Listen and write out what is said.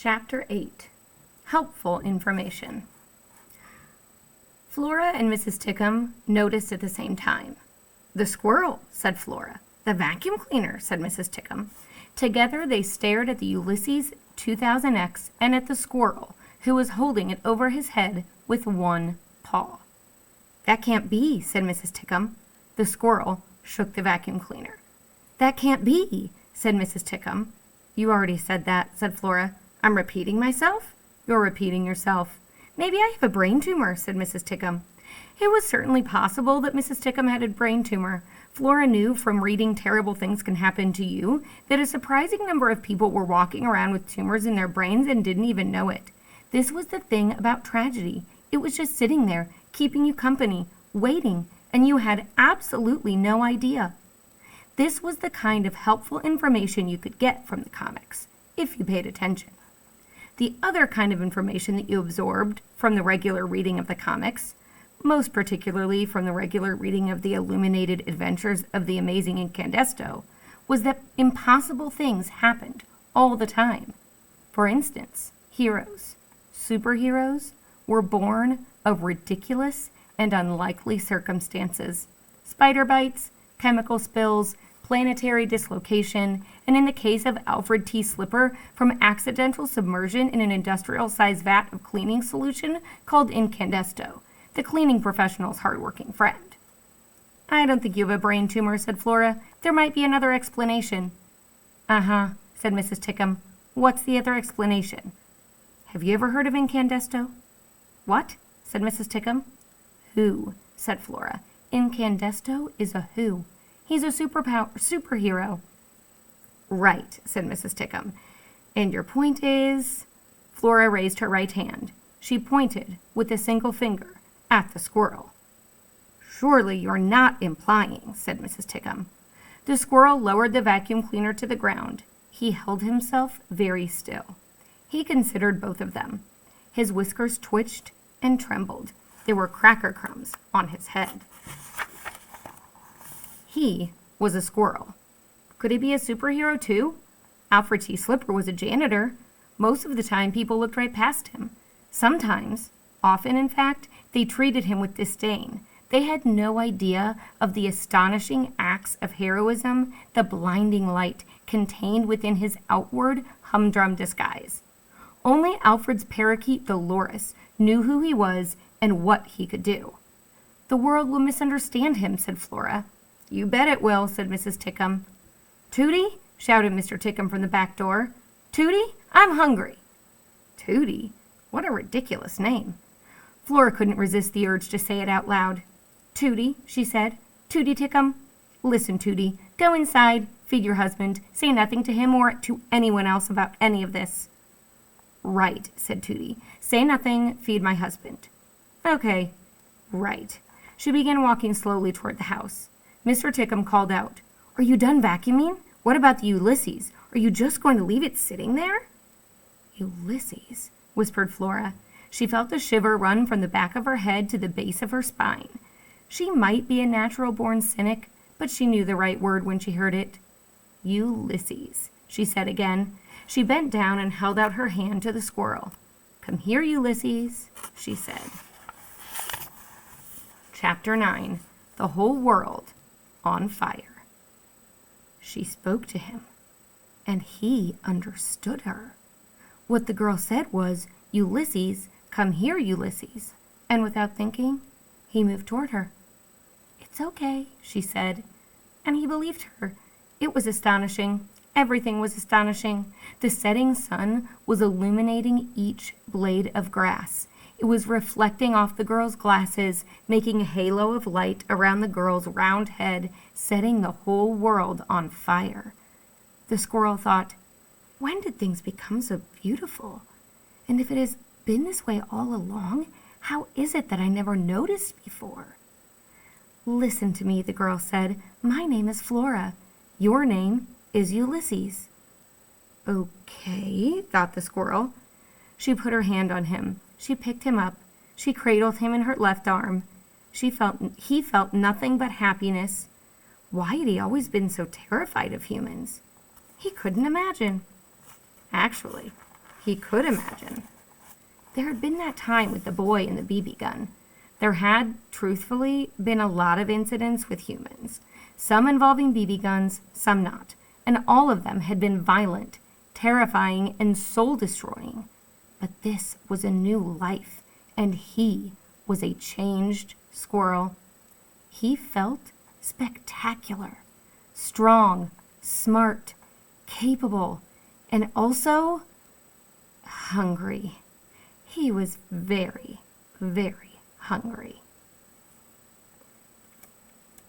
Chapter 8. Helpful Information. Flora and Mrs. Tickum noticed at the same time. "The squirrel," said Flora. "The vacuum cleaner," said Mrs. Tickum. Together they stared at the Ulysses 2000X and at the squirrel, who was holding it over his head with one paw. "That can't be," said Mrs. Tickum. The squirrel shook the vacuum cleaner. "That can't be," said Mrs. Tickum. "You already said that," said Flora. "I'm repeating myself?" "You're repeating yourself." "Maybe I have a brain tumor," said Mrs. Tickum. It was certainly possible that Mrs. Tickum had a brain tumor. Flora knew from reading Terrible Things Can Happen to You that a surprising number of people were walking around with tumors in their brains and didn't even know it. This was the thing about tragedy. It was just sitting there, keeping you company, waiting, and you had absolutely no idea. This was the kind of helpful information you could get from the comics, if you paid attention. The other kind of information that you absorbed from the regular reading of the comics, most particularly from the regular reading of the illuminated adventures of the amazing Incandesto, was that impossible things happened all the time. For instance, heroes, superheroes, were born of ridiculous and unlikely circumstances. Spider bites, chemical spills, planetary dislocation, and in the case of Alfred T. Slipper, from accidental submersion in an industrial-sized vat of cleaning solution called Incandesto, the cleaning professional's hardworking friend. "I don't think you have a brain tumor," said Flora. "There might be another explanation." "Uh-huh," said Mrs. Tickum. "What's the other explanation?" "Have you ever heard of Incandesto?" "What?" said Mrs. Tickum. "Who," said Flora. "Incandesto is a who. He's a superhero." "Right," said Mrs. Tickum. "And your point is?" Flora raised her right hand. She pointed with a single finger at the squirrel. "Surely you're not implying," said Mrs. Tickum. The squirrel lowered the vacuum cleaner to the ground. He held himself very still. He considered both of them. His whiskers twitched and trembled. There were cracker crumbs on his head. He was a squirrel. Could he be a superhero too? Alfred T. Slipper was a janitor. Most of the time people looked right past him. Sometimes, often in fact, they treated him with disdain. They had no idea of the astonishing acts of heroism, the blinding light contained within his outward humdrum disguise. Only Alfred's parakeet Dolores knew who he was and what he could do. "The world will misunderstand him," said Flora. "You bet it will," said Mrs. Tickum. "Tootie," shouted Mr. Tickum from the back door. "Tootie, I'm hungry." Tootie? What a ridiculous name. Flora couldn't resist the urge to say it out loud. "Tootie," she said. "Tootie Tickum. Listen, Tootie, go inside, feed your husband, say nothing to him or to anyone else about any of this." "Right," said Tootie. "Say nothing, feed my husband." "Okay, right." She began walking slowly toward the house. Mr. Tickum called out, "Are you done vacuuming? What about the Ulysses? Are you just going to leave it sitting there?" "Ulysses," whispered Flora. She felt a shiver run from the back of her head to the base of her spine. She might be a natural-born cynic, but she knew the right word when she heard it. "Ulysses," she said again. She bent down and held out her hand to the squirrel. "Come here, Ulysses," she said. Chapter 9. The Whole World on Fire. She spoke to him, and he understood her. What the girl said was, "Ulysses, come here, Ulysses." And without thinking, he moved toward her. "It's okay," she said, and he believed her. It was astonishing. Everything was astonishing. The setting sun was illuminating each blade of grass. It was reflecting off the girl's glasses, making a halo of light around the girl's round head, setting the whole world on fire. The squirrel thought, "When did things become so beautiful? And if it has been this way all along, how is it that I never noticed before?" "Listen to me," the girl said. "My name is Flora. Your name is Ulysses." "Okay," thought the squirrel. She put her hand on him. She picked him up. She cradled him in her left arm. He felt nothing but happiness. Why had he always been so terrified of humans? He couldn't imagine. Actually, He could imagine. There had been that time with the boy and the BB gun. There had, truthfully, been a lot of incidents with humans, some involving BB guns, some not, and all of them had been violent, terrifying, and soul-destroying. But this was a new life, and he was a changed squirrel. He felt spectacular, strong, smart, capable, and also hungry. He was very, very hungry.